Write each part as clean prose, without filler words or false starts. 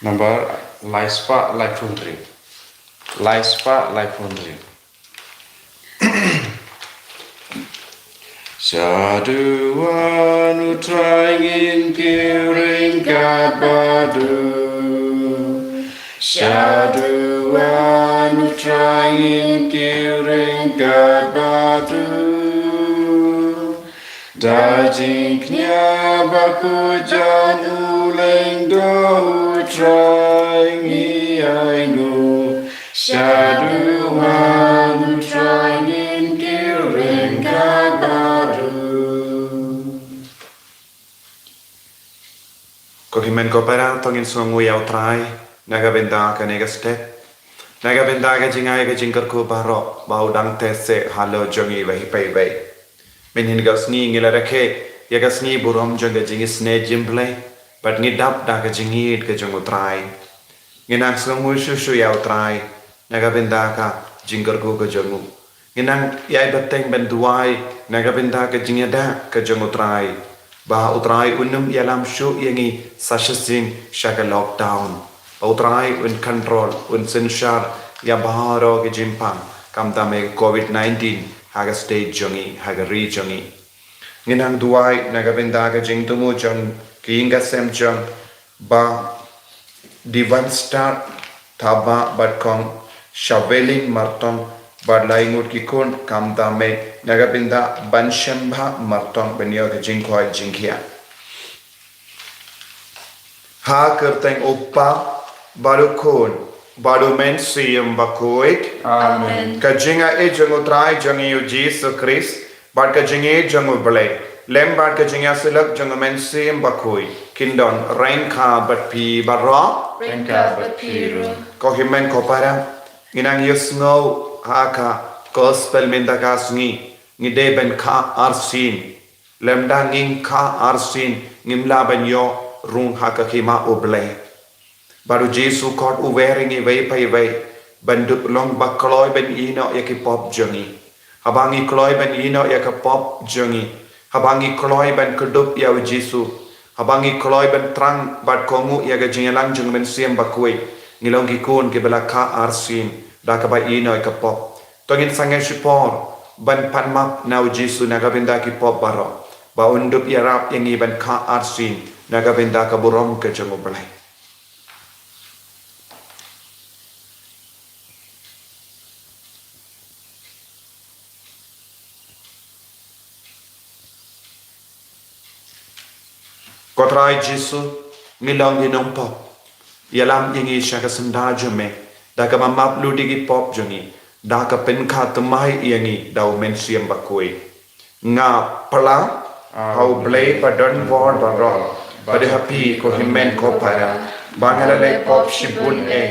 Number Laispa Laifundri. Laispa Laifundri. Saduan utrangin kiring kabadu. Saduan utrangin kiring kabadu. Dajingnya baku jan uleng do utrangi ainu. Saduan utrangin kiring kabadu. Kohimen kopera tongin sungu yau trai naga benda ka nega step naga benda ka jingai ka jingkar ko baro bau dang tese halo jongi wahi pai bai min hin gas ni ngila rakhe ya gas ni burom jonga jingi sne jimble but ni dap da ka jingi ka jongu trai nginang sungu shushu yau trai naga benda ka jingkar ko ka jongu nginang yai bateng benduai naga benda ka jingada ka jongu trai bah utrai unum yalam shu yangi sashasing shaka lockdown utrai un control un sinshar ya baharo ke jimpang kam dame covid-19 haga state jongi haga re jongi nginang duai naga binda ka jingtumu jong kinga sem jong ba divan star thaba bat kong shoveling martong badlai ngut ki kon kam dame naga binda banshambha martong benyo ke jingkhoi jingkhia ha kerteng oppa baru kon baru men siyam bakoit Amen. ka jinga e jango trai jangi u Jesus Christ bad ka jinge jango blai lem bad ka jinga silak jango men siyam bakoi kindon rain kha bat pi barra Rinka Bapiru. ko himen ko para nginang yusno haka gospel mendaka sungi ngide ben kha arsin lemda nging kha arsin ngimla ben yo rung haka khima oble baru jesu kot uweringi wei pai wei banduk long bakloi ben ino yaki pop jongi habangi kloi ben ino yaka pop jongi habangi kloi ben kedup ya jesu habangi kloi ben trang bat kongu yaga jingalang jung ben siem bakui ngilong ki kun ke bela kha arsin da ka ba ino ka pop tongin sangai sipor ban panmap nau jesu naga benda ki pop baro ba undup yarap yang iban ka arsin naga benda ka burom ke jongo belai kotrai jesu ngilong inong pop yalam yangi shaka sanda jome da ka mamap ludigi pop jongi da ka pen kha tamai yangi dau men siam bakoi nga pala how blay padon war barro bade happy ko himmen ko para bangala le pop shibun e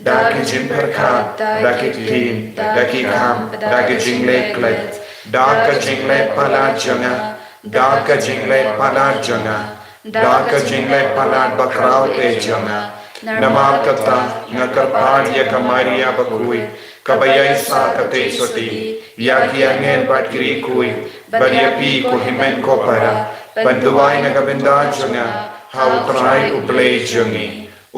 da ki jim per kha da ki tin da ki kham da ki jingle klet da ka jingle pala jonga da ka jingle pala jonga da ka jingle pala bakrao te jonga nama kata ngakar pad ya kamaria bakui kabayai sa kate soti ya kiangen bat kiri kui badia pi ko himen ko para banduai nagabenda jonga how try ublay jongi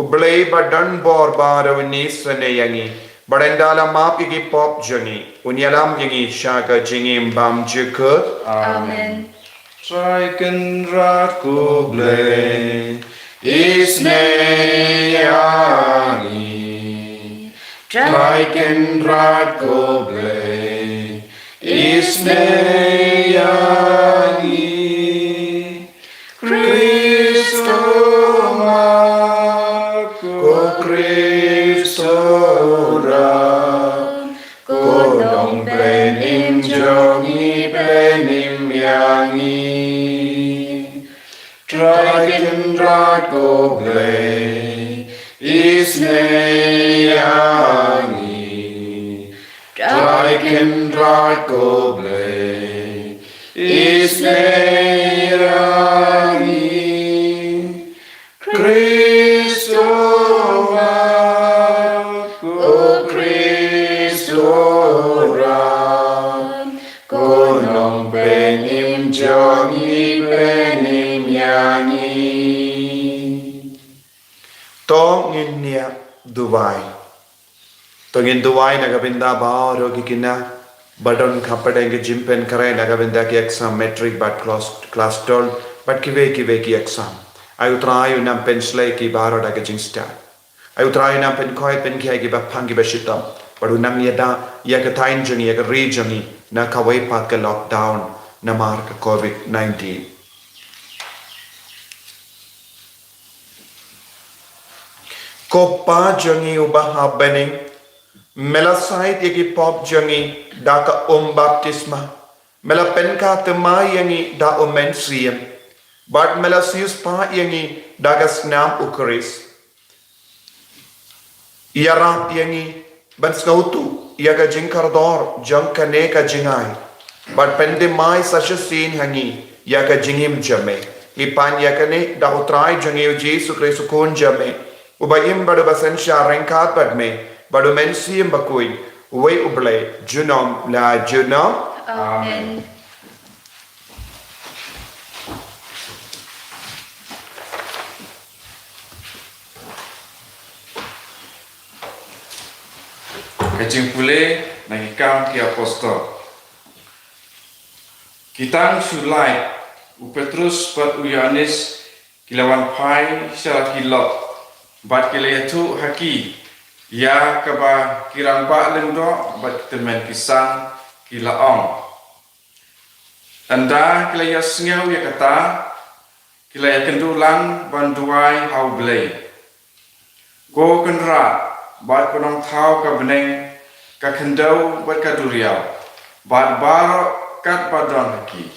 ublay badan bor baro nisane yangi badendala map ki pop jongi unyalam yangi shaka jingim bam jekut Amen. try kan rat ko blay isne yangi Traiken rat ko blay isne yangi Kristo mak ko Kristo ra ko dong blenim jongi blenim yangi Traiken rat ko blay isne yangi Traiken rat ko blay isne yangi Kristo ko Kristo ra ko nong benim jongi benim yangi duwai. Tongin duwai nagabinda bao rogi kina badon kapade ke jimpen kare nagabinda ki exam metric bat class 12 bat kive ki exam. Ayu try nam pensle ki baro daga jingsta. Ayu try nam pen koi pen ki ba pangi ba shitam. Badu nam yada ya ka tain jani ya ka regioni na kawai pat ka lockdown na mar ka COVID-19. Ko pa jangi ubah habening melasait yagi pop jangi da ka baptisma mela penka tema yangi da mensiam but melasius pa yangi da ka snam ukaris yara yangi ban skautu yaga jinkardor jang kane ka jingai but pende mai such a scene hangi yaga jingim jame ipan yakane da utrai jangi Jesu Kristo kon jame Ubayim badu basen syarenkat badme badu mensiam bakui uwe uble junom la junom. Amen. Kajing pule nangikam ki apostol. Kitang sulai u Petrus pat u Yohanes kilawan pai syara kilot. Bat kilayatu haki ya kaba kirang ba lendo bat temen kisang kilaong. Anda kilaya sengau ya kata kilaya kendulang banduai hau belai. Go kenra bat penong thau ka beneng ka kendau bat ka duriau. Bat bar kat badon haki.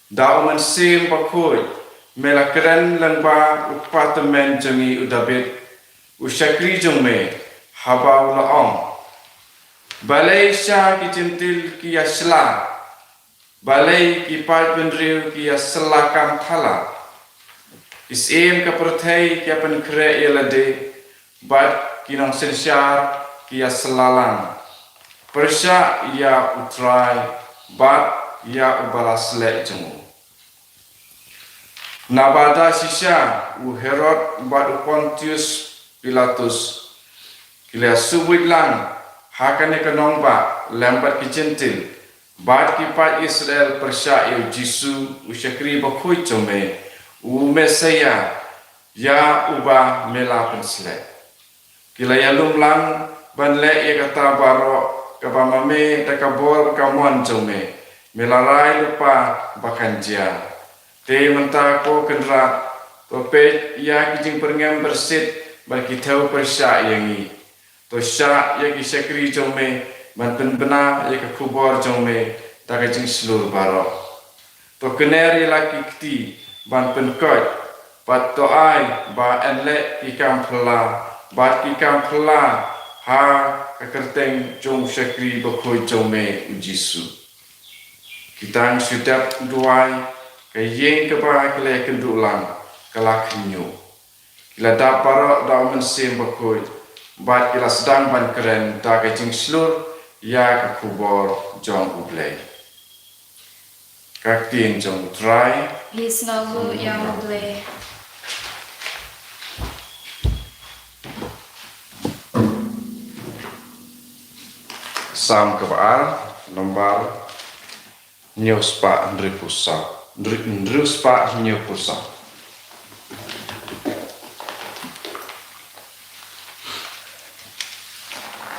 Dau mensim bakui mela keren langba upatemen jangi udabit usyakri jongme habau laong balai sya ki cintil ki yasla balai ki pat benriu ki yasla kam thala isem ka perthai ki apan kre yelade bat kinong sensyar ki yaslalang persya ya utrai bat ya ubalas le jongu Nabada sisya u Herod bat u Pontius Pilatus kila subit lang hakane kanong ba lambat ki centil bat ki pat Israel persya eu Jisu u syakri bakhui chome u Mesaya ya uba mela pensle kila yalum lang banle ya kata baro kabamame takabor kamon chome melarai lupa bakanjia Te mentah ko kendra to pe ya kijing perngam bersit bagi tahu persya yangi to sya ya ki sekri jome man penbena ya ke kubor jome ta kijing seluruh barok to keneri laki kti ban penkot pat to ai ba enle ikam phla bat ikam phla ha ka kerteng jong sekri bakoi jome Jisu kita sudah duai kayeng kepa kele kendulang kalak nyu kila da para da mensim bakoi bat kila sedang ban keren da kajing slur ya ka kubor jong ublei kak tin jong try His nalu yang ble. sam kepa nomor nyospa ndripusa Ndrus pak nyopusa.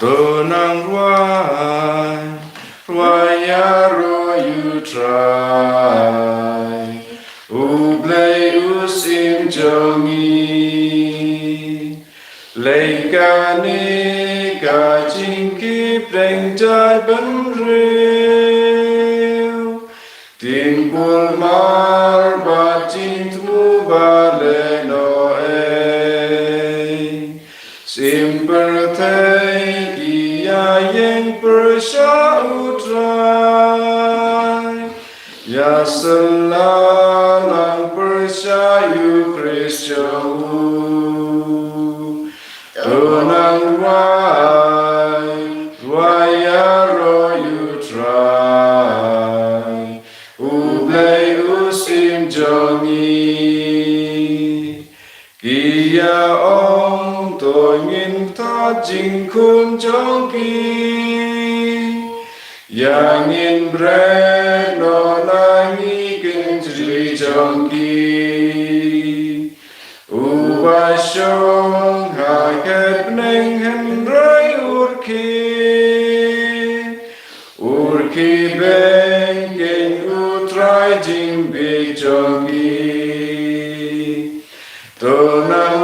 Tonang ruai ya you try. Ublay usim jongi. Leikane ka jingki preng jai benreu. Timbul mar bacintu bale noe Simpertai kia yang persya utrai Ya selalang persya yu Kristo Tonang ruai ya ro yu try Ublay usim jongi Kia ong to ngin ta jing kun jong ki yang in bread no langi kin jri jong ki u ba shong ha ket neng hen rai urki beng kin u try jing bi jong ki to nang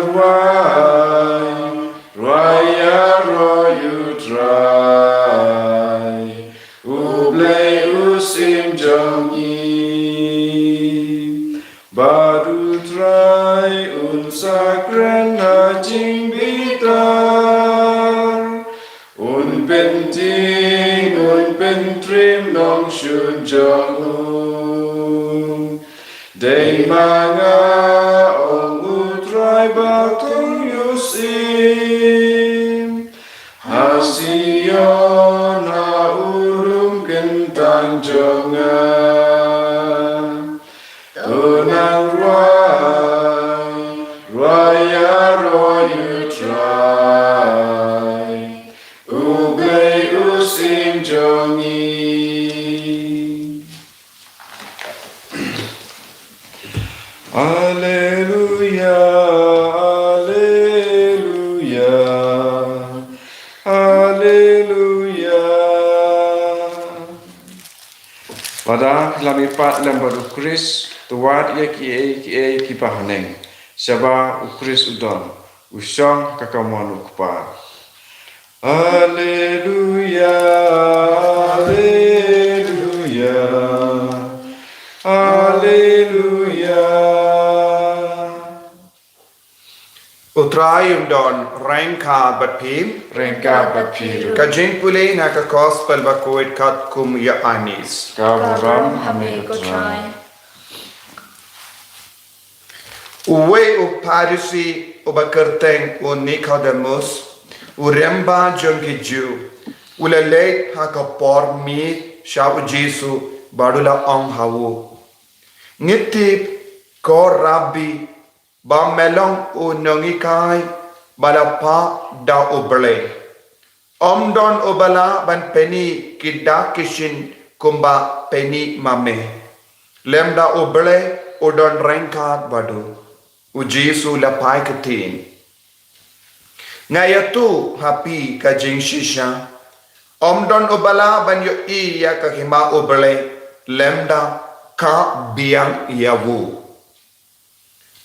Raya royu try Ublay usim jongi Baru try unsakren hajing bitar Un penting un pentrim long shun jong Day manga ong utray baktung yusim Hasion ha urum kentang jongan Tunang raya royu try Ublay usim jongi Hallelujah, hallelujah, hallelujah. Pada lami pat lembar ukris, tuat ia ki pahaneng. Saba ukris udon, usong kakamuan ukpa. Hallelujah, hallelujah, hallelujah. Utrai don rengka batpim Rengka bapiru, kajing pulay na kakospal bakuit kat kum ya anis. kaburam hame go try. Uwe uparisi ubakerteng u Nicodemus uremba jongki ju ulale hakapor mi shabu Jesu badula ong hawu ngitip ko rabbi ba melong u nongikai balapa da uble omdon ubala ban peni kidda kishin kumba peni mame lemda uble udon rengkat badu u Jesu lapai ketin ngayatu hapi kajing shisha omdon ubala ban yo iya kahima uble lemda ka biang yawu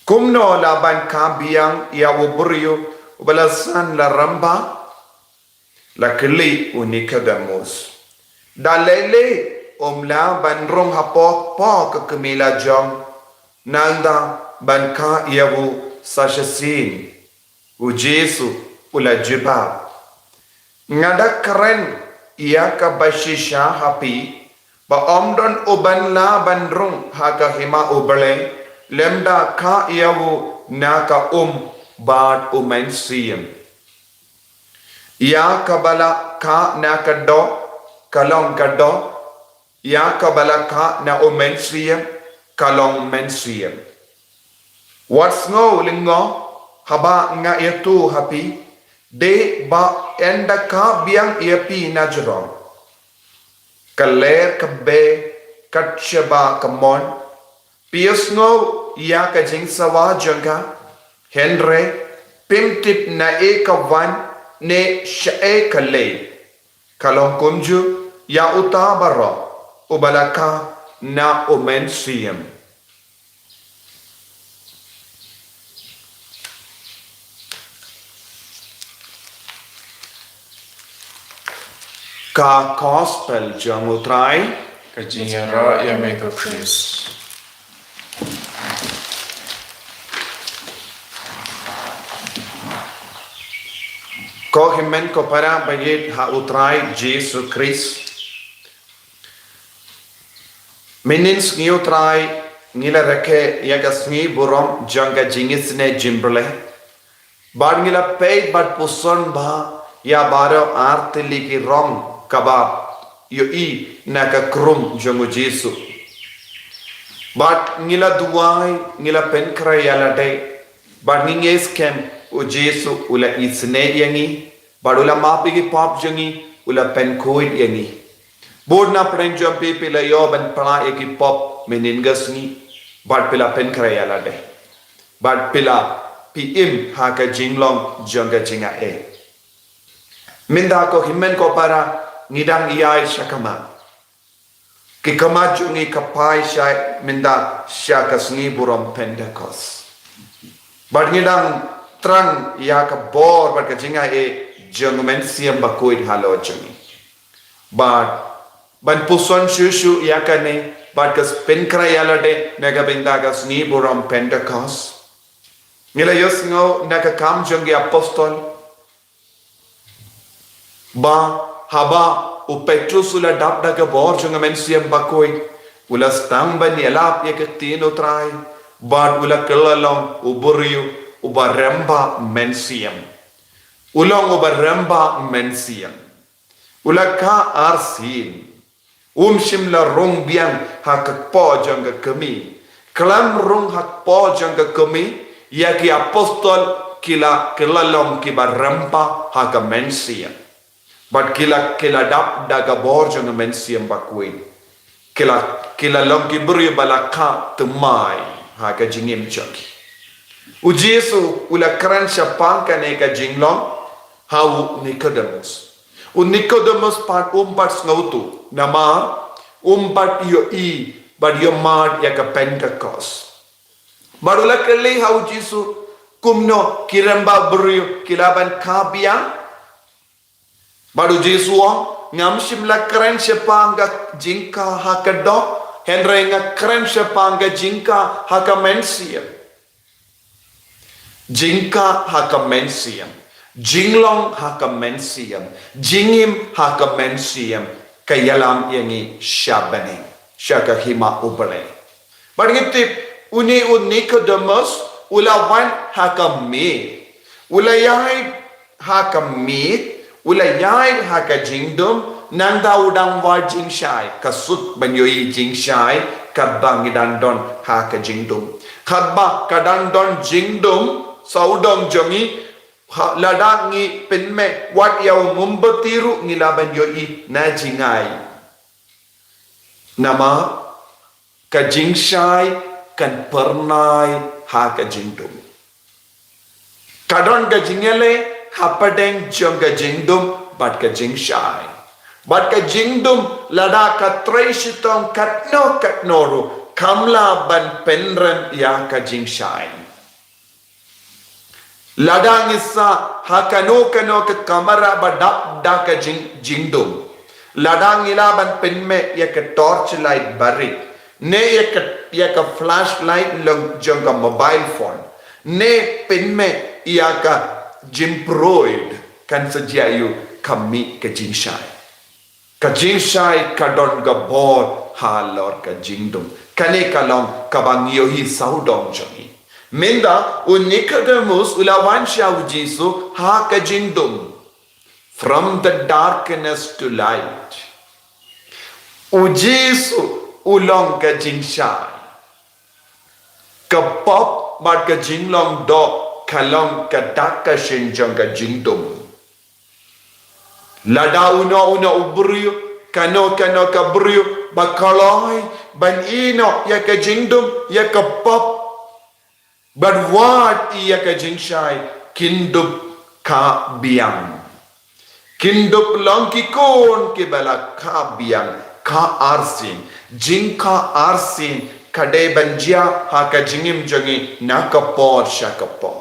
kumno laban ka biang yawu buryo ubalasan la ramba la keli unika damus dalele omla ban rom hapok po kemila jong nanda ban ka yawu sashasin u Jesu ula jibab ngada keren ia ka bashisha hapi ba omdon uban la bandrung haka hima ubale lemda ka iawu naka bad umen siyem ya kabala ka naka do kalong ka do ya kabala ka na umen siyem kalong men siyem what's no lingo haba nga itu hapi de ba enda ka biang iapi najron kaler kabe katshaba kamon piasno ya ka jingsawa janga henre pimtip na ekawan ne shae kale kalong kunju ya utabara ubalaka na omen siyem ka gospel jamutrai kajingera ya meka Chris. ko himen ko para bagit ha utrai Jesus Christ menins ngi utrai ngila reke yagas ngi burom janga jingisne jimbrle bad ngila pay bad puson ba ya baro artili ki rom kaba yo i naka krum jongo Jesu but ngila duwai ngila penkra yala day but nginges kem o Jesu ula isne yangi Badula mapi ki pop jangi ula pen koid yangi. Bod na pren jampi pila yo ban pala eki pop meningas ni. Bad pila pen kraya la de. Bad pila pi im haka jinglong janga jinga e. Minda ko himen ko para ngidang iyai syakama. Kikama jungi kapai syai minda syakasngi buram Pentecost. Bad ngidang terang ya ka bor bad ka jinga e jangmen siam bakoid halo jungi. Bad ban puson shushu ya ka ne bad ka pen kraya la de naga binda ka sni buram Pentecost. Ngila yos ngo naga kam jungi apostol. Ba haba u Petrus ula dap daga bor junga mensiam bakoi ula stang ban yelap ya ketino trai bad ula kelalong u buriu u baremba mensiam ulong u baremba mensiam ula ka arsin shimla rong biang hak po janga kami kelam rong hak po janga kami ya ki apostol kila kelalong ki baremba hak mensiam. But kila dap daga borjo na mensiam bakui. Kila long ki buri balaka tumai ha ka jingim choki. Ujesu ula kran syapang ka ne ka jinglong hau Nicodemus. Nicodemus pat ngautu nama umpat yo i bad yo mad ya ka Pentecost. Barula kali hau Jesu kumno kiramba buri kilaban kabiang baru Jesua ngam shimla keren sepanga jingka hakado henry nga keren sepanga jingka hakamensiam jingka hakamensiam jinglong hakamensiam jingim hakamensiam kayalam yangi syabani syaka hima ubale barngitip uni Nicodemus ulawan hakami ulayai hakami ulayai haka jingdum nanda udang wa jingshai kasut banyoi jingshai kadang idandon haka jingdum khadba kadandon jingdum saudong jongi ladangi penme wat yau mumbatiru ngila banyoi na jingai nama ka jingshai kan pernai haka jingdum kadon ka jingele hapadeng jongga jingdum bat ka jingshai bat ka jingdum lada ka traisitong katnoru kamla ban penren ya ka jingshai lada ngisa hakano kano ka kamera badap da ka jingdum lada ngila ban penme ya ka torchlight bari ne ya ka flashlight long jongga mobile phone ne penme ya ka jimproid kan sejayu kami ke jingshai kadon gabor halor ka jingdum kane kalong kabangyo hi saudong jongi minda Nicodemus ulawan syau Jesu ha ka jingdum from the darkness to light Jesu ulong ka jingshai kapop bat ka jinglong do kalong kadaka shinjong ka jingdum lada una ubriyo kano ka briyo bakaloy ban ino ya ka jingdum ya ka pop but what ya ka jingshai kindup ka biang kindup long ki kon ke bala ka biang ka arsin jingka arsin kade banjia ha ka jingim jongi na ka por sha ka por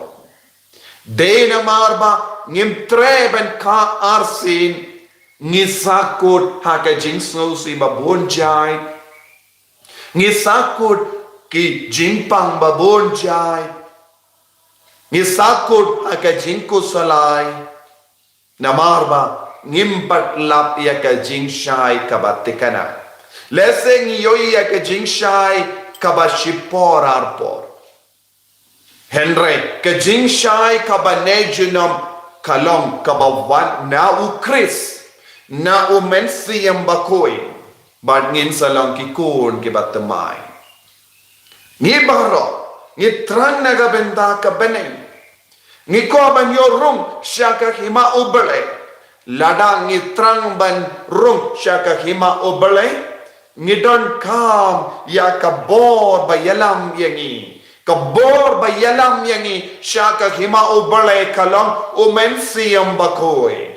Dena marba ngim treben ka arsin ngisakut haka jingsno si babonjai ngisakut ki jingpang babonjai ngisakut haka jingko salai namarba ngimpat lap ya ka jingshai kabatikana leseng yoi ya ka jingshai kabashipor arpor Henry ka jingshai kabanejunam kalong kabawan na ukris na umensi yang bakoi bad ngin salang kikun kibatamay ni baro ni trang naga benda ka beneng Ngiko ban yo rung syaka hima ubele. Lada ngitrang ban rung syaka hima ubele. Ngidon kam ya kabor bayalam yangi. Kabor bayalam yangi syaka hima ubele kalong umen siyam bakoy.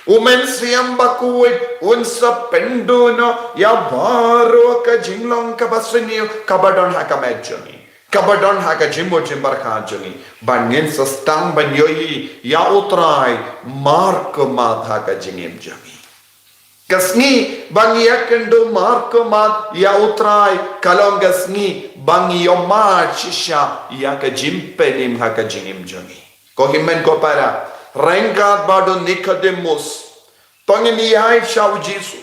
Umen siyam bakoy unsa penduno ya baro ka jinglong ka basiniyo kabadon hakamedjoni. Kabadon haka jimbo jimbar kajungi bangin sestang banyoi ya utrai mark mad haka jingim jangi kasni bangi yakendo mark mad ya utrai kalong gasni bangi yomad shisha ya ka jimpenim haka jingim jangi ko himmen ko para rengat bado Nicodemus tongini ai shau jisu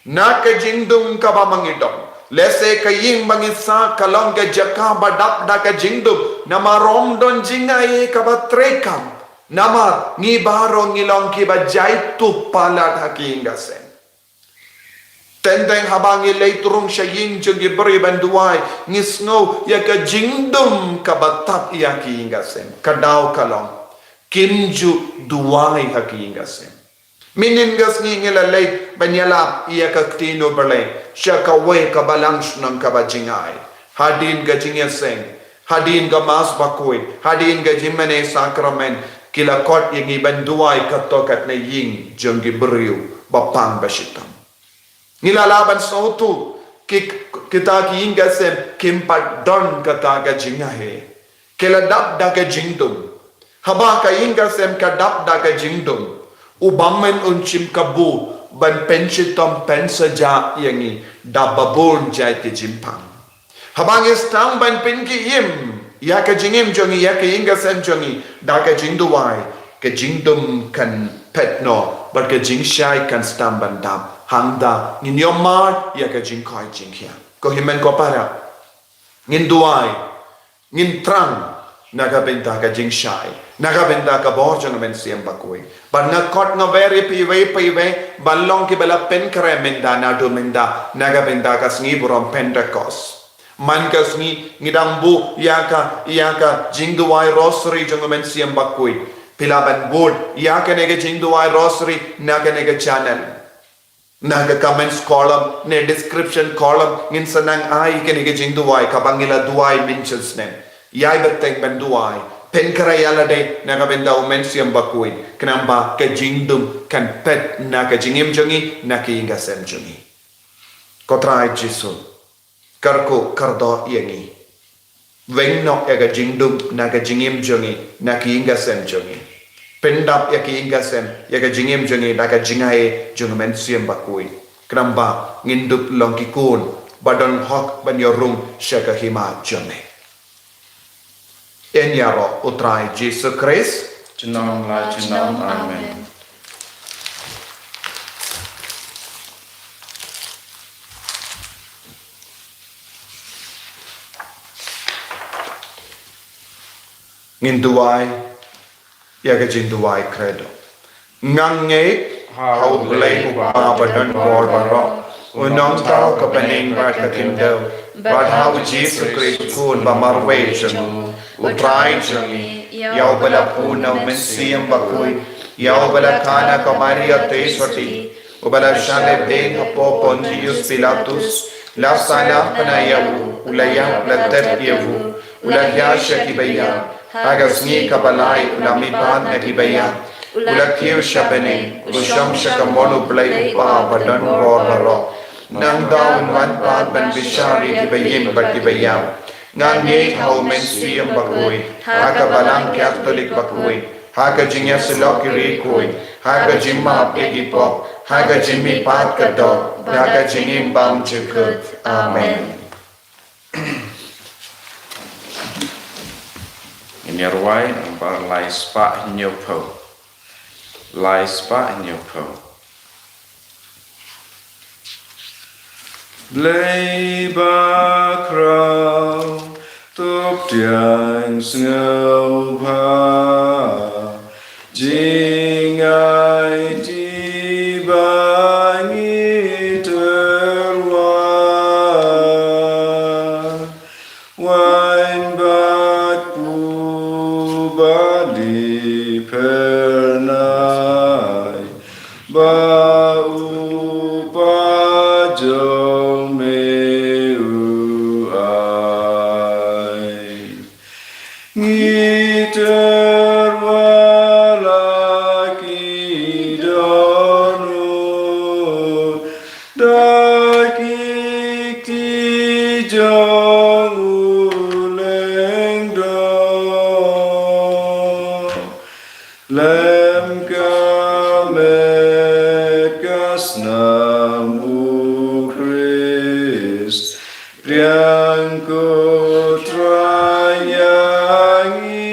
naka jingdung ka bamangidong lese kaying mangisa kalong ke jaka badap da ka jingdum nama romdon jingai ka batrekam nama ni baro ngilong ki bajai tu palat hakingasen tendeng habangi leiturung syaying jungi beri banduai ngisngo ya ka jingdum ka batap ya kingasen kadau kalong kimju duai hakingasen Miningas ni ngilalay banyalap iya kaktino berlay siya kaway kabalangs ng kabajingay hadin ka jingyaseng hadin ka mas bakoy hadin ka jimane sakramen kilakot yung ibanduay katokat na ying junggi beriu bapang basitam ngilalaban sa utu kita kiingasem kimpat don kata ka jingahe kiladap da ka jingdum haba ka ingasem kadap da ka jingdum Ubamen uncim kabu ban pensitom pensaja yangi dababon jai ke jimpang. Habang istang ban pinki im ya ke jingim jongi ya ke ingasen jongi da ke jingduai ke jingdum kan petno but ke jingshai kan stamban dam hangda ngin yomar ya ke jingkoi jinghia. Ko himen ko para ngin duai ngin trang naga benta ka jingshai naga benta ka borjang men siam bakoi ban na kot na veri piwe ballong ki bala pen kare menda na do menda naga benta ka sngi burom pentecost man ka sngi ngidambu yaka jingduai rosary jang men siam bakoi pilaban board yaka nega jingduai rosary naga nega channel naga comments column ne description column ngin sanang ai ke nega jingduai kabangila duai mentions nem Yai beteng benduai penkarayala de naga benda umensiam bakui kenamba ke jingdum kan pet naga jingim jongi naki inga sem jongi kotrai jisu karko kardo yangi wengno ega jingdum naga jingim jongi naki inga sem jongi pendap yaki inga sem yaga jingim jongi naga jingai jong mensiam bakui kenamba ngindup longkikun badon hok ban yorum shaka hima jongi Enyaro utrai Jesus Christ. Jenong la jenong amen. Nginduai yaga jinduai credo. Ngange hau lay ba badan bor baro. Unong tao kapaning ba kakindo. But how Jesus Christ kun ba marway jenu. Utrai jeni, yau bala puna mensiam bakui, yau bala kana kamaria tesoti, ubala shale de hapo Pontius Pilatus, la sana panayavu, ulaya platet yavu, ulaya shakibaya, agasni kabalai, ulamipan nakibaya, ulakir shabene, usham shakamono blay upa badan boro, nang daun wan pat ban bishari kibayim bakibayam. Ngange hau mensiam bakui, haka balang Catholic bakui, haka jingya silok kirikui, haka jimma pegipok, haka jimmi pat kadok, haka jingim bam jukut. Amen. Ini ruai bar lai spa nyopo. Lai spa nyopo. Blei ba krau top tiang sngau pa jingai ti ba ngi terwa wain bat pu ba di me uai ngiter walaki dono daki ti jong uleng do lem kamet kasnamu Christ priangku trayangi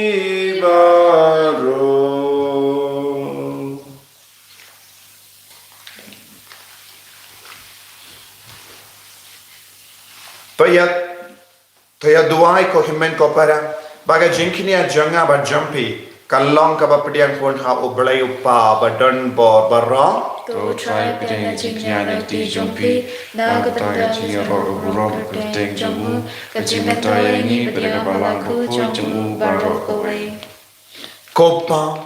baro Toya duai ko himen ko para baga jinkinia janga ba jumpy kalong ka ba pediang pon ha oblai upa ba don bor barra Go try pidang jingnya nanti jumpi. Na ketanda jiro urong keteng jamu. Kecimata ini pediang balaku jamu baru kowe. Kopa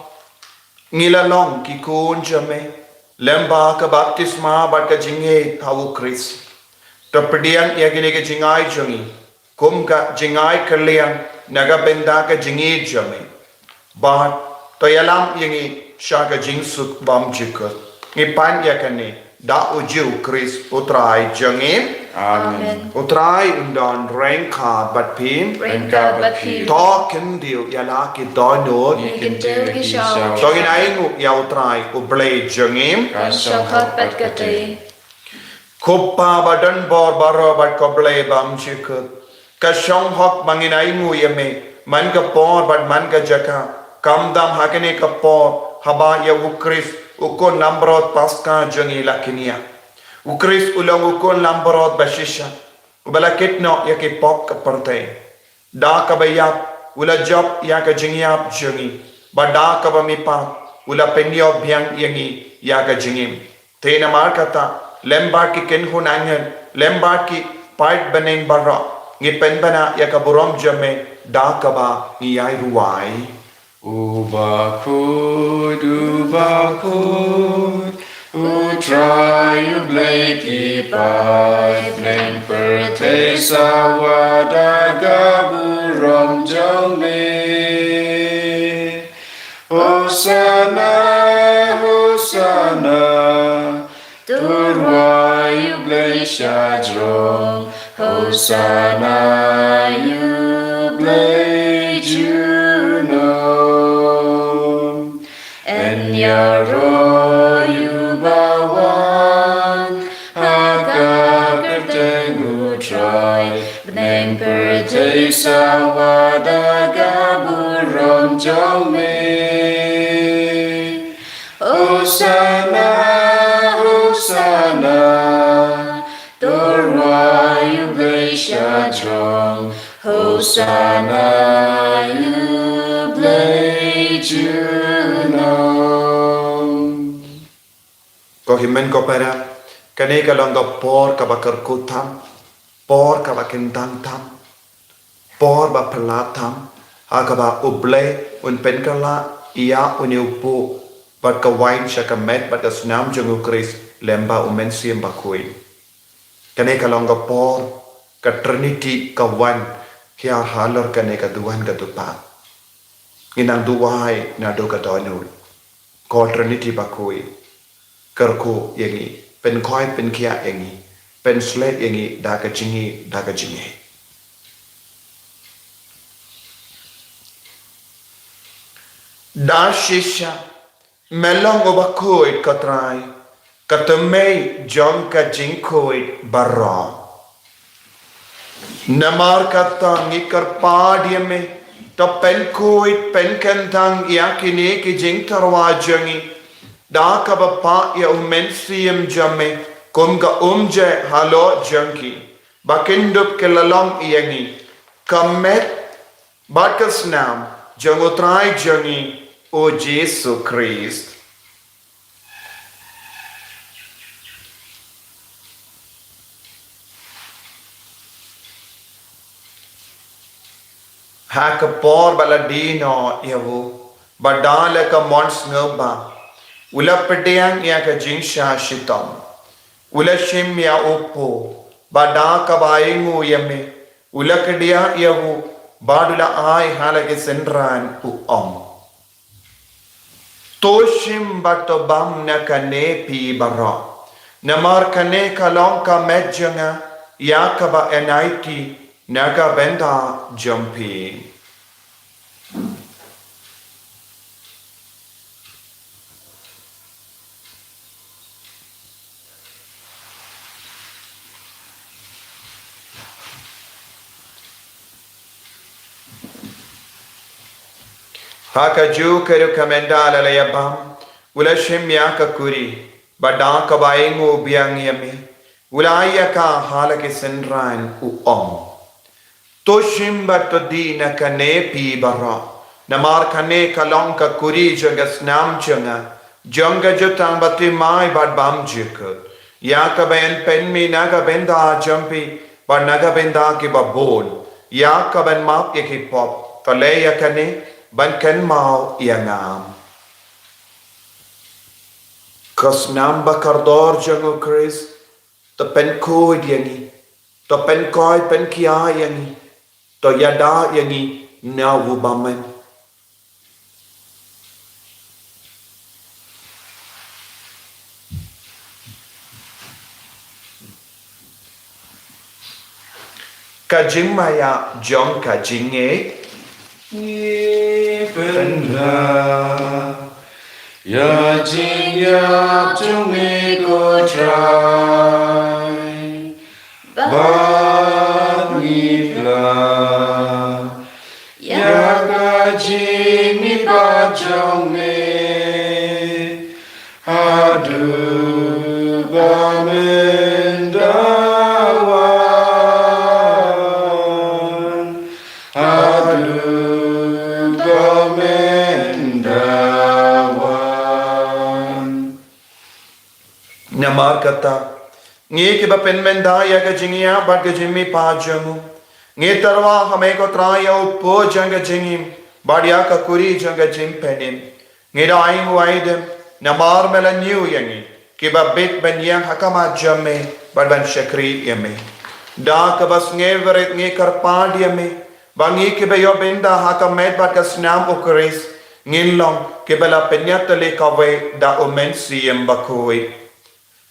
ngila long ki kun jame lemba ka baptisma bat ka jinghe thawu Chris to pediang yagine ke jingai jongi kum ka jingai kaliang naga benda ka jingi jame bat to yalam yangi shaka jingsuk bam jikut ngi pan yakane da uju Chris utrai jongi Amen. utrai undon rengka bat pin Rengka bati. to kendiu yala ki donot Ikin tel kisau. Sogin aingu ya utrai ublay jengim Syakat bat kate. Kuppa badan bor baro bat koblay bam chikut Kashong hok mangin aingu yame man ka por bat man ka jaka kam dam hakene ka por haba ya ukris ukon lambrot paska jengi lakinia ukris ulang ukon lambrot bashisha ubalakit no ya ki pop ka parte da ka bayap ula job ya ka jingiap jengi bada ka bamipa ula penyo biang yangi ya ka jingim tena markata lemba ki ken hunangen lemba ki part baneng barra ngi penbana ya ka burom jame da ka ba ni ai ruai Ubakud, utrai ubleki pai, blen perte sawada gaburom jome. Hosana, Hosana, turwai ublei shadrong, Hosana ublei juno. Yaro yubawan agak kerteng utrai beneng pertei sawada gaburom jome Hosana Hosana torwa yublei shadrong Hosana yublei juno Ko himen ko para kane ka longa por ka bakar kutam por ka bakintang tam por ba pelatam aga ba uble un penkala ia uni upu bat ka wine shaka met bat ka snam jungu Chris lemba umensiam bakui kane ka longa por ka trinity ka wan kia halor kane ka duan ka dupa inang duwai na do ka donul ko trinity bakui kerku yangi pen koi pen kia yangi pen slet yangi daga jingi da shisha melong obakoid katrai katamei jonka jinkoid barra namar kata ngikar padiame to pen koid pen kentang yakine ki jing tarwa jangi da ka ba pa ya umensiam jame kum ga umje halo janki bakindup ke lalong yangi kamet bakas nam jangotrai jangi o Jesu Christ ha ka por baladino yavu badala ka mons ngba Ula pedang ia ka jingsha shitom. ula shim ya upo bada kabaingu yame ula kedia yahu badula ai halage senran u toshim bato bam na kane pi bara namar kane kalong ka medjanga yakaba enaiti naga benda jumpi haka ju keru kamendala le yabam ula shimya ka kuri bada ka baingu biang yami ula ayaka halake senran u to shimba to dina kane pi bara namar kane kalong ka kuri janga snam janga jutang bati mai bad bam jikut yaka ben pen mi naga benda jampi bad naga benda ki babon yaka ben map ki pop kale yakane ban kan mau iangam kasnam bakardor jango Chris to pen koi yangi to pen koi pen kia yangi to yada yangi na wubaman kajing maya jong kajing Benda ya jing ya chung ko trai ba ni la ya ka jing ni ba jong me adu ba menda Namar kata nge ke bapen menda ya ka jingia bad ke jimmi pa jamu nge tarwa hame ko traya upo janga jingim badia ka kuri janga jim penim nge daing waidem namar melanyu yangi ke babet ben yang hakama jamme bad ban shakri yame da ka bas nge veret nge karpad yame bangi ke bayo benda hakamet bad ka snam okres ngilong ke bala penyatale kawe da omensi yambakoi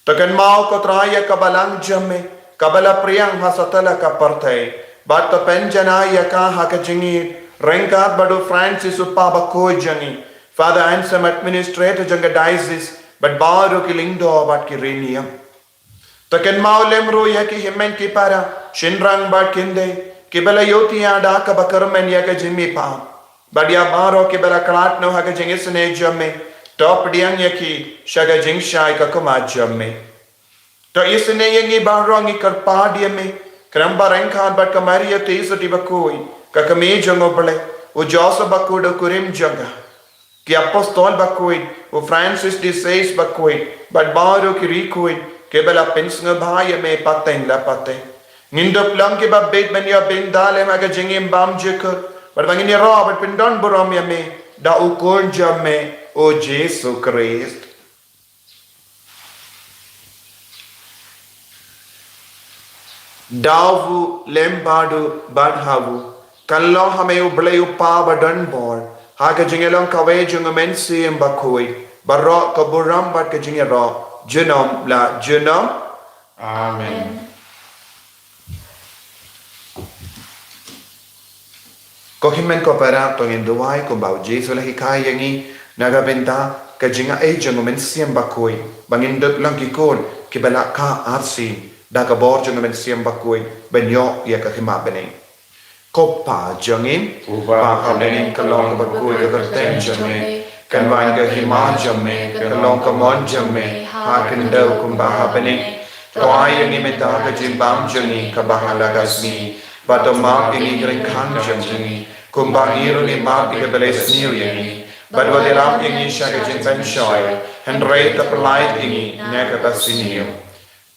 Takan mau ko traya kabalang jamme kabala priyang hasatala ka partai bat penjana ya ka hakajingi renkat badu Francis upaba ko jangi Father Ansem administrator janga diocese but baru ki lingdo bat ki renium Takan mau lemro ya ki himmen ki para shinrang bat kinde kibala yoti ada ka bakarmen ya ka jimmi pa badia baro kibala klat no hakajingi sne jamme top diang yaki shaga jingshai ka kuma jamme to isne yangi barongi karpa diame kramba renkhan bat kamaria teisa tibakoi ka kame jangobale o josa bakudo kurim janga ki apostol bakoi o Francis de Sales bakoi bat baro ki rikoi ke bela pensnga bhaya me pateng la pate nindo plang ke babet benya ben dale maga jingim bam jekor bat bangini robert pindon borom yame da ukon jamme o Jesus Christ. Davu lembadu badhavu kallo hame ublay upa badan bor haga jingelong kawe jungumensi mbakoi barro kaburam bad ka jingero junom la junom Amen. Kohimen ko para tongin duwai ko bau Jesus la hikay yangi nagabenta ka jinga ay jungumensi mbakoi bangindot lang kikon kibala ka arsi daga bor jungamen siam bakui benyo ya ka khima bening kopa jangin Uba hamenin kalong bakui ka tertem jamme kanwan ka hima jamme kalong ka mon jamme ha kendau kumba bening to ayang ni meta ka jimbam jangi ka bahala gasmi bato ma ini greng khan jangi kumba iru ni ma ka beles niu yangi badwa de ram yangi shaga jimben shoy henry ta light yangi neka tasiniu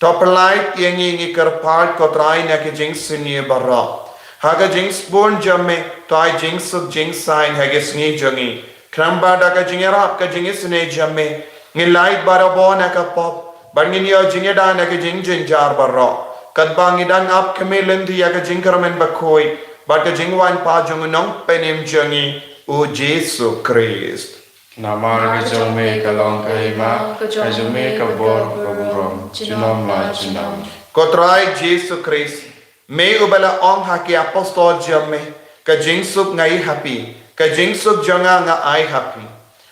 Top light yang ingi kerpat kotrai na ki jing sinye barra. Haga jing spoon jamme toy jing sub jing sign hage sni jangi. Kramba da ka jing rap ka jing sne jamme. Ngi light barabo na ka pop Bangin yo jingya dan ya ke jing jing jar barro. Kat bangi dan ap kemelen ti ya ke jing karamen bakoi. Bat ke jing wan pa jung nong penim jangi u Jesu Christ. Namar ke jong me ka long ka ima, ka jong me ka bor ka burom, chinom la chinom. Kotrai Jesu Christ. Me ubala ong haki apostol jamme. Ka jing sup ngai happy. Ka jing sup janga nga ai happy.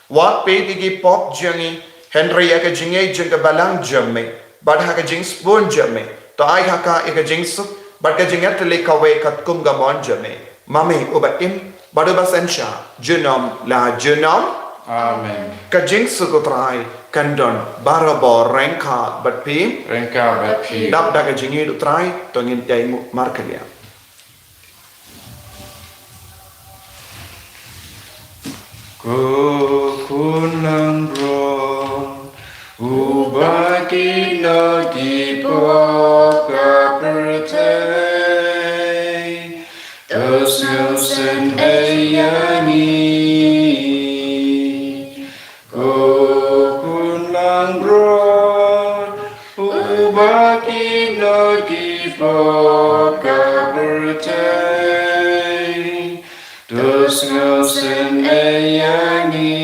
Wat pe digi pop jangi. Henry ya ka jingay jang ka balang jamme. Bad ha ka jing spoon jamme. To ai haka ika jing sup. Bad ka jing atli kawe kat kum gamon jamme. Mami uba im. Badu basensya. Junom la junom. Amen. Ka jing sukutrai. Kandon barabo rengka bat pim. Rengka bat pi. Dap da ka jingi utrai. Tongin yai markelia. Kukunang bro, ubaki na kipo kaperte, tos ngusen ayani. Kukunang bro, ubaki na kipo kaperte. Tos ngusen ayani.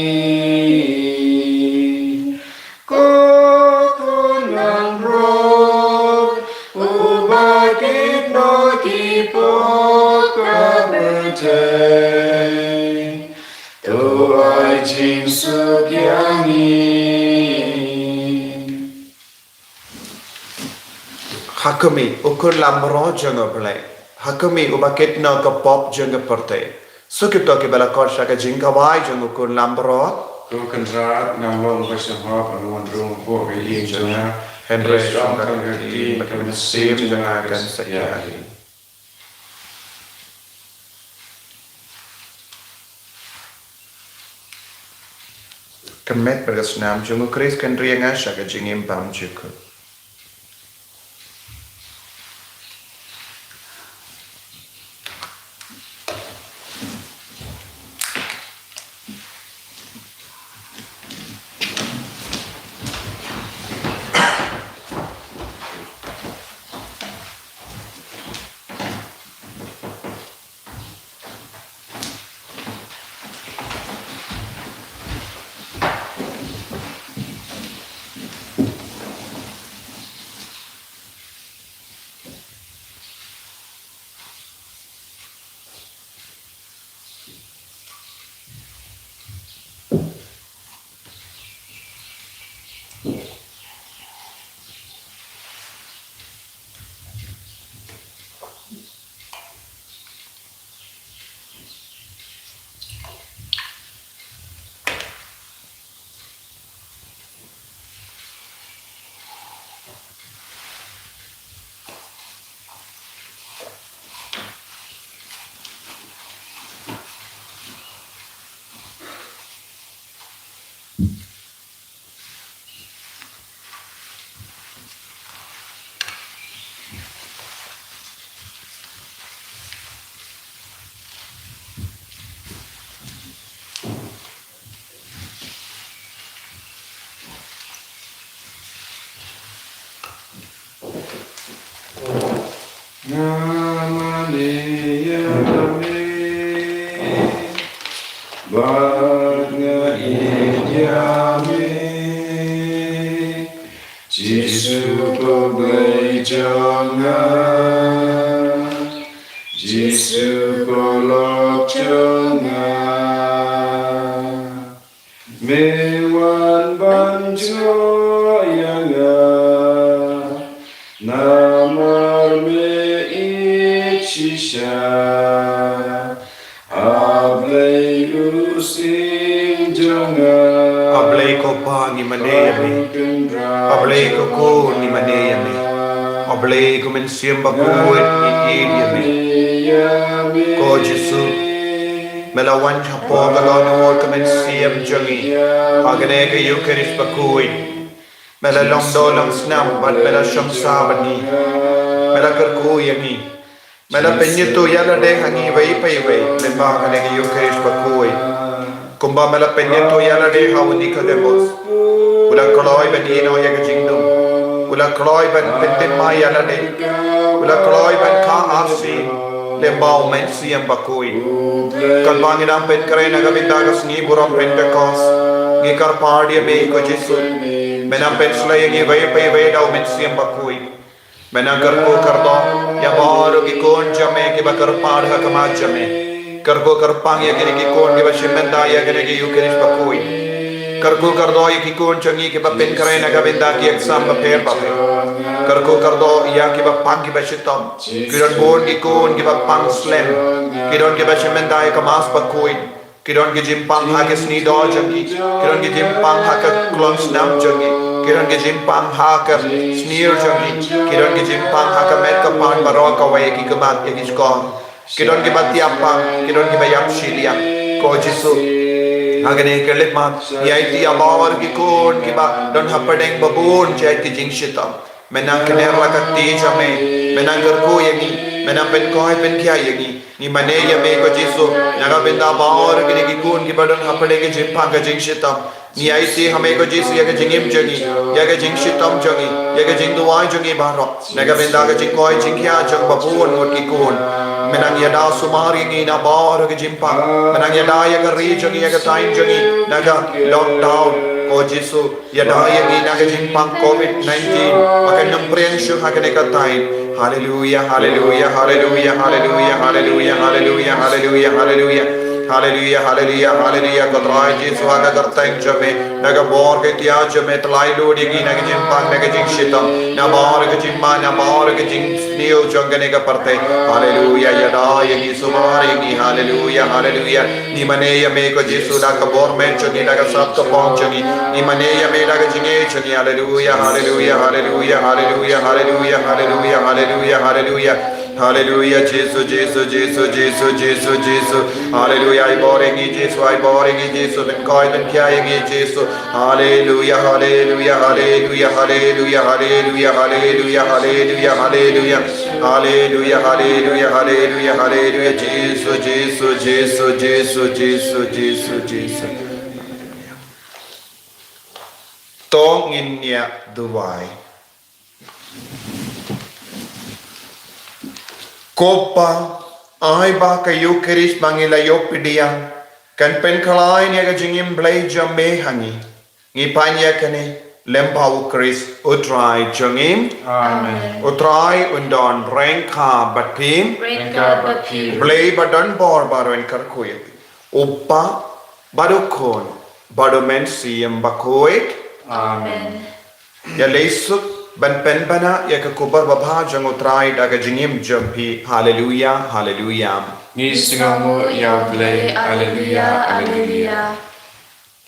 Kukunang bro, ubakit no kipo kaberte. To ay jing sugyani. Hakumi ukur lambro janga belai. Hakumi ubakit na kapop janga perte. Sukip to ke bala kor shaka jinga wai janga ukur lambro. Kukenrat ngamlong bersama penuan rumah buah iling jana. Henry Strong shaka kangerti kati bagaimana sim sim janga jana akan akan sekiari. sekiari. Kemet berkesenam jungu Chris kendri yang shaka jingim pam juku. Namane yame, banga idyame, Jisu koblai jonga, Jisu kolok jonga, mewan banjo yanga, namar me Shisha Ablay lusin jonga Ablay ko pa ni maneyami. Ablay ko ni maneyami. Ablay ko mensiam bakuit ni idiyami. Ko Jesu melawan hapo galon ko mensiam jongi. Agane ka Eucharist bakuit. Melalong dolang snam bat mela shamsa bani. Mela kerkuyami. Mela penyetu yala de hangi vai pai vai lemba kane ki Eucharist bakui kumba mela penyetu yala de hawni kademos ulang koloi benino ya jingdum Ula kloi ban pentin maya la de. Ula kloi ban ka asi. Lembau men siam bakui. Kan bangidam pen kare naga bindagas ni buram pen bekos. Ngikar pardia me ko Jesu. Menam pen slay ngi vai pe vai dau men siam bakui. Menam karko kardo ya baru ki kon jame ki bakar padha kama jame. Karko karpang ya kini ki kon ki bashimenda ya kini ki yukiris bakui. Karko kardo ya ki kon changi ki bapen kare naga binda ki eksam baper bape. Karko kardo ya ki bapang ki bashitam. Kiron bon ki kon ki bapang slem. Kiron ki bashimenda ya kamas bakui. Kiron ki jimpang ha ke sni do jangi. Kiron ki jimpang ha ke klon snam jangi. Kiron ki jimpang ha ke snir jangi. Kiron ki jimpang ha ke met ka pan baro ka way ki kamat ya ki skon. Kiron ki batiapang. Kiron ki bayap shilia. Ko Jesu. Agane kelit mat. Yai ti abawar ki kon ki ba don hapadeng babun jai ki jingshitam. Menang kenerla ka ti jame. Menang gerko yangi. Menang pen koi pen kya yangi. Ni mane ya me ko Jesu naga benda bawar ki ki kun ki badon hapade ki jimpang ka jingshitam. Ni ai ti hame ko Jesu ya ka jingim jangi. Ya ka jingshitam jangi. Ya ka jingduai jangi baro. Naga benda ka jingkoi jingkya jang babun ngot ki kun. Menang ya da sumari ngi na bawar ki jimpang. Menang ya da ya ka ri jangi ya ka time jangi. Naga lockdown ko Jesu ya da ya ngi naga jimpang COVID-19. Maka namprian syu hakane ka time. Hallelujah, hallelujah, hallelujah, hallelujah, hallelujah, hallelujah, hallelujah, hallelujah. Hallelujah, hallelujah, hallelujah. Katrai Jesu aga karteng jame. Naga bor ke tia jame tlai lodi gi naga jimpang naga jing shitam. Na bor ke jimma na bor ke jing sneo jangane ka parte. Hallelujah, yada yagi sumari gi hallelujah, hallelujah. Ni mane ya me ko Jesu naga bor men chagi naga sab ka pong chagi. Ni mane ya me naga jinge chagi hallelujah, hallelujah, hallelujah, hallelujah, hallelujah, hallelujah, hallelujah, hallelujah. Hallelujah, Jesus, Jesus, Jesus, Jesus, Jesus, Jesus. Hallelujah, I boring Jesus, I boring Jesus, ben koi ben kyaing Jesus. Hallelujah, hallelujah, hallelujah, hallelujah, hallelujah, hallelujah, hallelujah, hallelujah. Hallelujah, hallelujah, hallelujah, hallelujah, Jesus, Jesus, Jesus, Jesus, Jesus, Jesus, Jesus. Tong in ya duwai. Kopa ai ba ka Eucharist mangila yopidiang kan pen kalain ya ka jingim blay jame hangi ngi panya kane lempau Chris utrai jangim Amen. utrai undon rengka batim Rengka baki. blay badan bor baroin karkuit upa badukon badomen siyam bakoit Amen. ya leisuk ban pen bana ya ka kubar babha jang utrai daga jingim jampi hallelujah hallelujah Ni singamu ya blay. Hallelujah, hallelujah.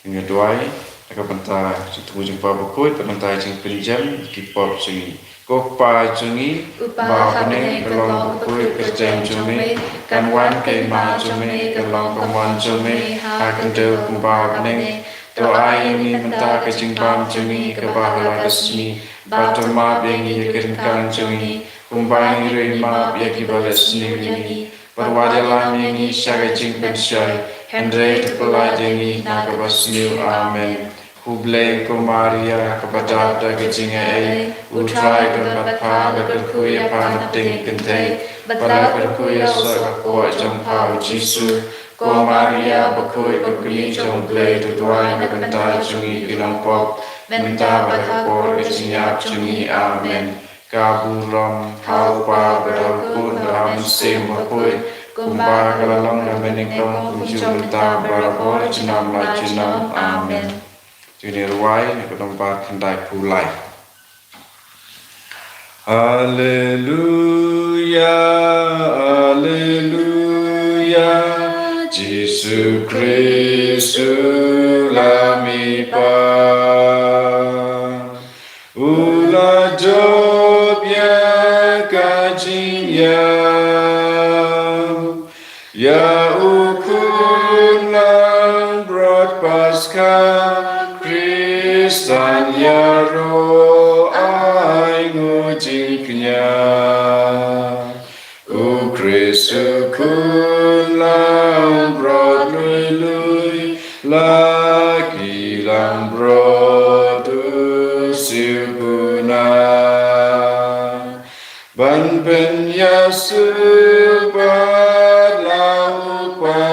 Tinggal doai. Agak bentar. Tunggu jumpa berkut. Bentar jeng pinjam. Kipop sungi. Kopa sungi. Bahane kelong berkut kerjam sungi. Kan wan kema sungi. Kelong kemuan sungi. Akan del kumbahane. Doa ini bentar kecimpam sungi. Kebahala kesmi. Batu maaf yang dikirimkan sungi. Kumbang rima yang dibalas sendiri. Perwadalam yang isyarat jingpen syai. Hendrai terpelai jengi nakabas new amen. Hublay ko Maria kepada kejinga utrai kebat pa berkuya panating kentai. Pada berkuya sakwa jangpau Jisu. Ko Maria berkuy berkuyi jongplay tutuai nabentai jungi bilang pop. Benta berkor kejinyap jungi amen. Kabulam haupa beralkun dalam musim berkuy. Kumbar kalalong na menikong kumjung ta barabor jenam la jenam amen. Jadi ruai ni ketempat kendai pulai. Haleluya, haleluya. Jesu Kristus lami pa. Ula job ya kajinya. Ya ukuran berat pasca Kristan ya roh ai ngujiknya O Kristus kulang berat lui lagi lang berat usiu guna เป็นยาสุบาลาอุปา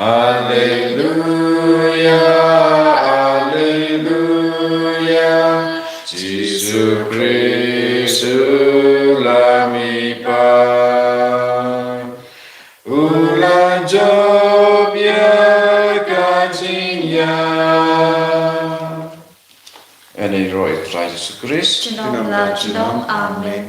อาเลลูยาอาเลลูยาJesu Christus la mi pa Ulan jobia kajinya Any roy Christ Christ ကျွန်တော်လာကျွန်တော်အာမင်